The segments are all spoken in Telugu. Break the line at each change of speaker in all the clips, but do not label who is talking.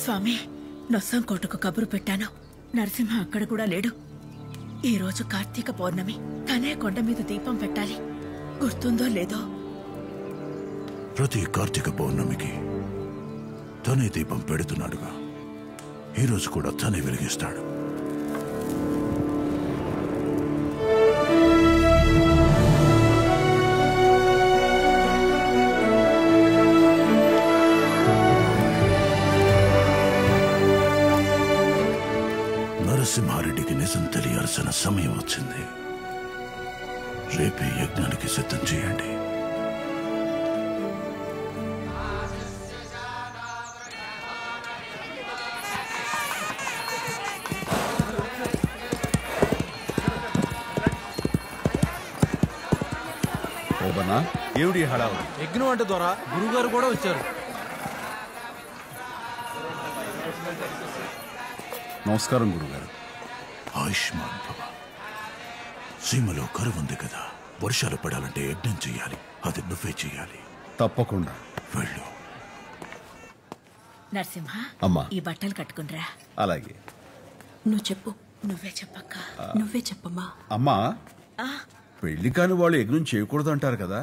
స్వామి, నొస్సంకోటకు కబురు పెట్టాను. నరసింహ అక్కడ కూడా లేడు. ఈ రోజు కార్తీక పౌర్ణమి. తనే కొండ మీద దీపం పెట్టాలి. గుర్తుందో లేదో?
ప్రతి కార్తీక పౌర్ణమికి తనే దీపం పెడుతున్నాడుగా. ఈరోజు కూడా తనే వెలిగిస్తాడు. నరసింహారెడ్డికి నిజం తెలియాల్సిన సమయం వచ్చింది. రేపే యజ్ఞానికి సిద్ధం చేయండి.
ఏమిటి హడావు?
యజ్ఞం అంటే ద్వారా గురువుగారు కూడా వచ్చారు.
నమస్కారం గురుగారు.
ఆయుష్మాన్ భవ. సీమలో కరువు ఉంది కదా, వర్షాలు పడాలంటే యజ్ఞం చెయ్యాలి. అది నువ్వే చెయ్యాలి.
తప్పకుండా.
వెళ్ళు.
నరసింహ,
అమ్మా,
ఈ బట్టలు కట్టుకునిరా.
అలాగే.
నువ్వు చెప్పు. నువ్వే చెప్పక్క. నువ్వే చెప్పమ్మా.
అమ్మా, పెళ్లి కాని వాళ్ళు యజ్ఞం చేయకూడదు అంటారు కదా,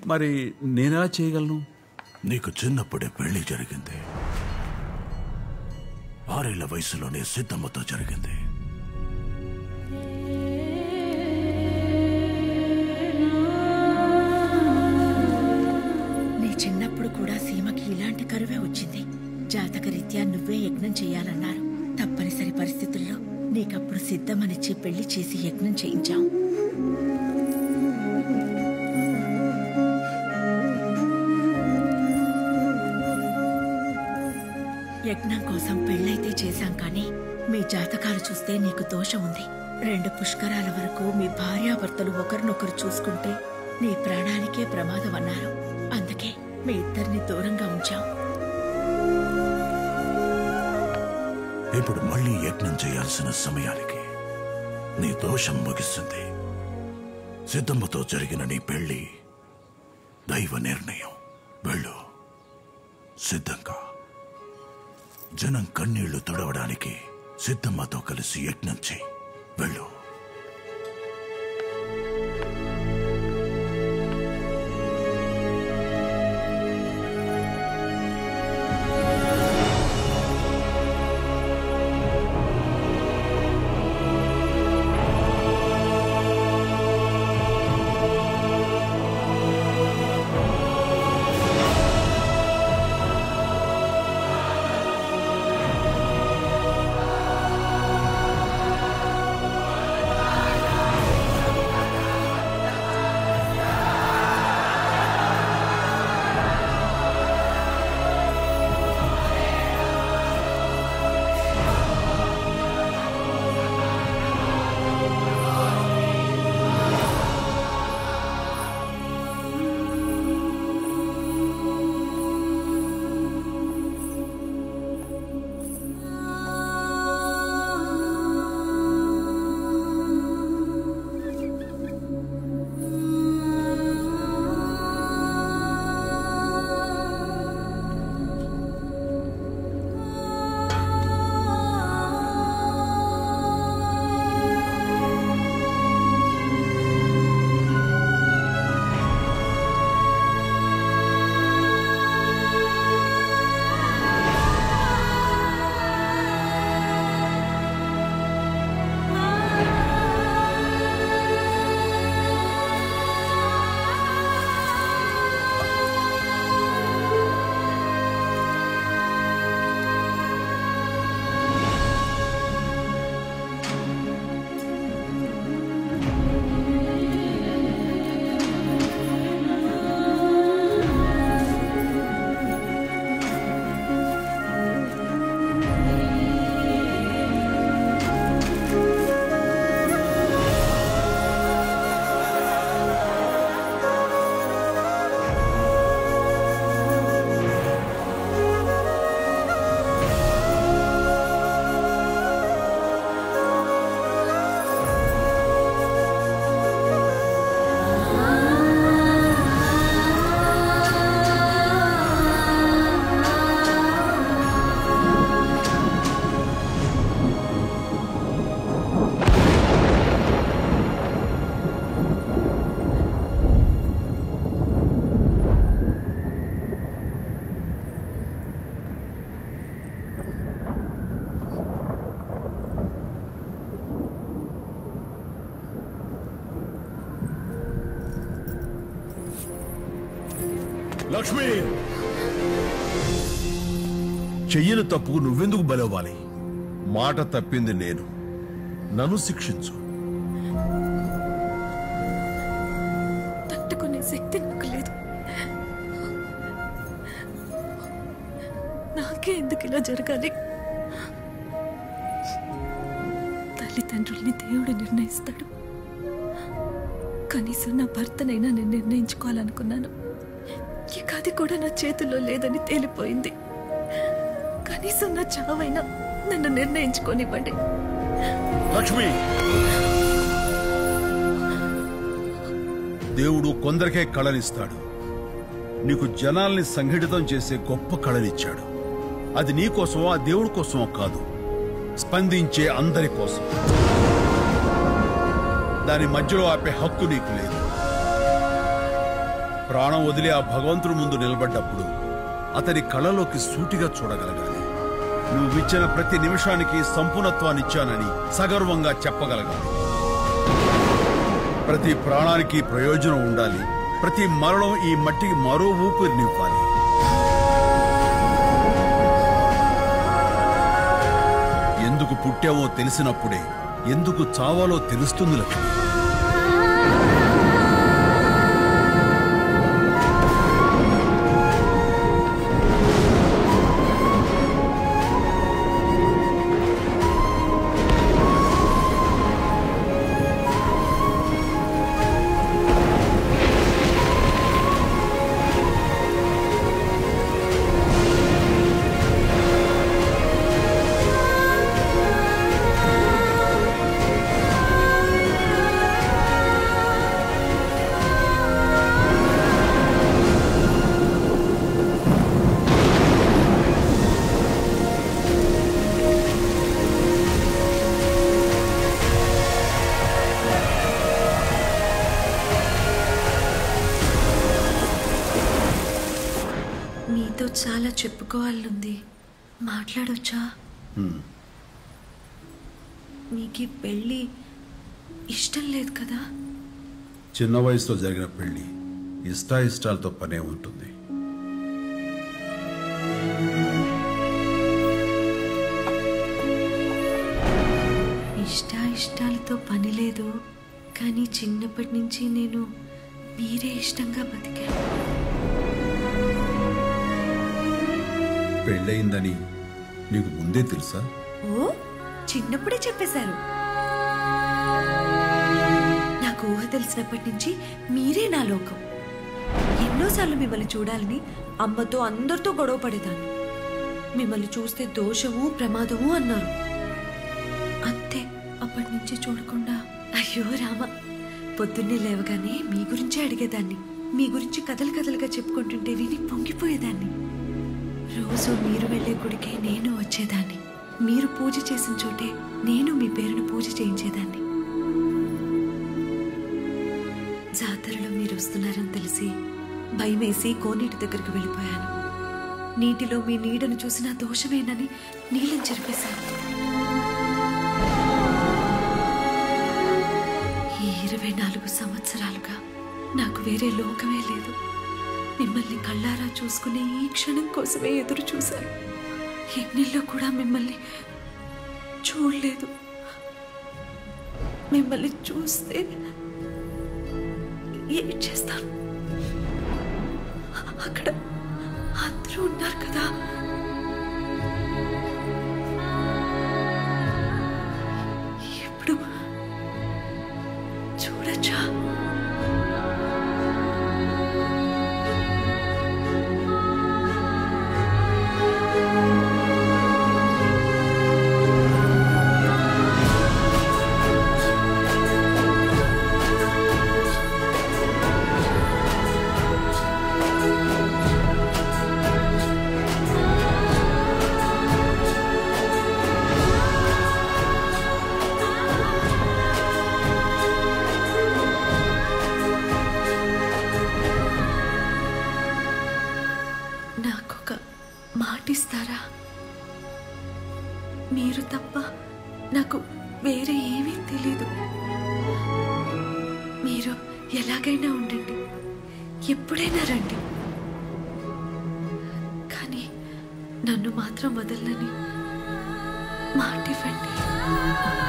మరి నేనెలా చేయగలను?
నీకు చిన్నప్పుడే పెళ్లి జరిగింది. 6 ఏళ్ల వయసులోనే సిద్ధమ్మతో జరిగింది.
నీ చిన్నప్పుడు కూడా సీమకి ఇలాంటి కరువే వచ్చింది. జాతకరీత్యా నువ్వే యజ్ఞం చెయ్యాలన్నారు. తప్పనిసరి పరిస్థితుల్లో నీకప్పుడు సిద్ధమనిచ్చి పెళ్లి చేసి యజ్ఞం చేయించాం. యజ్ఞం కోసం పెళ్ళైతే చేశాం, కానీ మీ జాతకాలు చూస్తే నీకు దోషం ఉంది. 2 పుష్కరాల వరకు మీ భార్యాభర్తలు ఒకరినొకరు చూసుకుంటే నీ ప్రాణానికే ప్రమాదం అన్నారు. అందుకే మీ ఇద్దరిని దూరంగా ఉంచాం.
ఇప్పుడు మళ్ళీ యజ్ఞం చేయాల్సిన సమయానికి నీ దోషం ముగిస్తుంది. సిద్ధమ్మతో జరిగిన నీ పెళ్లి దైవ నిర్ణయం. వెళ్ళు సిద్ధంగా. జనం కన్నీళ్లు తుడవడానికి సిద్ధమ్మతో కలిసి యజ్ఞం చేయి. వెళ్ళు.
లక్ష్మి, చెయ్యని తప్పుకు నువ్వెందుకు బలవ్వాలి? మాట తప్పింది నేను, నన్ను శిక్షించు.
తట్టుకునే శక్తి నాకు లేదు. నాకే ఎందుకు ఇలా జరగాలి? తల్లిదండ్రుల్ని దేవుడు నిర్ణయిస్తాడు. కనీసం నా భర్తనైనా నేను నిర్ణయించుకోవాలనుకున్నాను. ఇక అది కూడా నా చేతుల్లో లేదని తేలిపోయింది. కనీసం నా చావైనా నన్ను నిర్ణయించుకోనివ్వండి.
లక్ష్మి, దేవుడు కొందరికే కళనిస్తాడు. నీకు జనాల్ని సంఘటితం చేసే గొప్ప కళనిచ్చాడు. అది నీ కోసమో ఆ దేవుడి కోసమో కాదు, స్పందించే అందరి కోసం. దాని మధ్యలో ఆపే హక్కు నీకు లేదు. ప్రాణం వదిలి ఆ భగవంతుడి ముందు నిలబడ్డప్పుడు అతని కళలోకి సూటిగా చూడగలగాలి. నువ్విచ్చిన ప్రతి నిమిషానికి సంపూర్ణత్వాన్నిచ్చానని సగర్వంగా చెప్పగలగాలి. ప్రతి ప్రాణానికి ప్రయోజనం ఉండాలి. ప్రతి మరణం ఈ మట్టికి మరో ఊపిరినివ్వాలి. ఎందుకు పుట్టావో తెలిసినప్పుడే ఎందుకు చావాలో తెలుస్తుంది లక్ష్మి.
చాలా చెప్పుకోవాలనుంది. మాట్లాడొచ్చా? మీకు పెళ్ళి ఇష్టం లేదు కదా?
చిన్న వయసులో జరిగిన పెళ్లి ఇష్టాయిష్టాలతో పనే ఉంటుంది.
ఇష్టాయిష్టాలతో పని లేదు, కానీ చిన్నప్పటి నుంచి నేను మీరే ఇష్టంగా బతికాను.
పెళ్ళయిందని నీకు ముందే తెలుసా?
ఓ, చిన్నప్పుడే చెప్పేశారు. నాకు ఊహ తెలిసినప్పటి నుంచి మీరే నా లోకం. ఎన్నోసార్లు మిమ్మల్ని చూడాలని అమ్మతో అందరితో గొడవ పడేదాన్ని. మిమ్మల్ని చూస్తే దోషము ప్రమాదము అన్నారు. అంతే, అప్పటి నుంచి చూడకుండా అయ్యో రామ, పొద్దున్నే లేవగానే మీ గురించే అడిగేదాన్ని. మీ గురించి కథలు కథలుగా చెప్పుకుంటుంటే విని పొంగిపోయేదాన్ని. రోజు మీరు వెళ్లే గుడికే నేను వచ్చేదాన్ని. మీరు పూజ చేసిన చోటే నేను మీ పేరును పూజ చేయించేదాన్ని. జాతరలో మీరు వస్తున్నారని తెలిసి భయమేసి కోనేటి దగ్గరికి వెళ్ళిపోయాను. నీటిలో మీ నీడను చూసిన దోషమేనని నీళ్ళని చెరిపేశాను. ఈ 24 సంవత్సరాలుగా నాకు వేరే లోకమే లేదు. మిమ్మల్ని కళ్ళారా చూసుకునే ఈ క్షణం కోసమే ఎదురు చూశాను. ఎన్నెల్లో కూడా మిమ్మల్ని చూడలేదు. మిమ్మల్ని చూస్తే ఏం చేస్తాను? అక్కడ అందరూ ఉన్నారు కదా. ఇప్పుడు చూడచ్చా? నాకొక మాటిస్తారా? మీరు తప్ప నాకు వేరే ఏమీ తెలీదు. మీరు ఎలాగైనా ఉండండి, ఎప్పుడైనా రండి. నన్ను మాత్రం వదలని మాట ఇవ్వండి.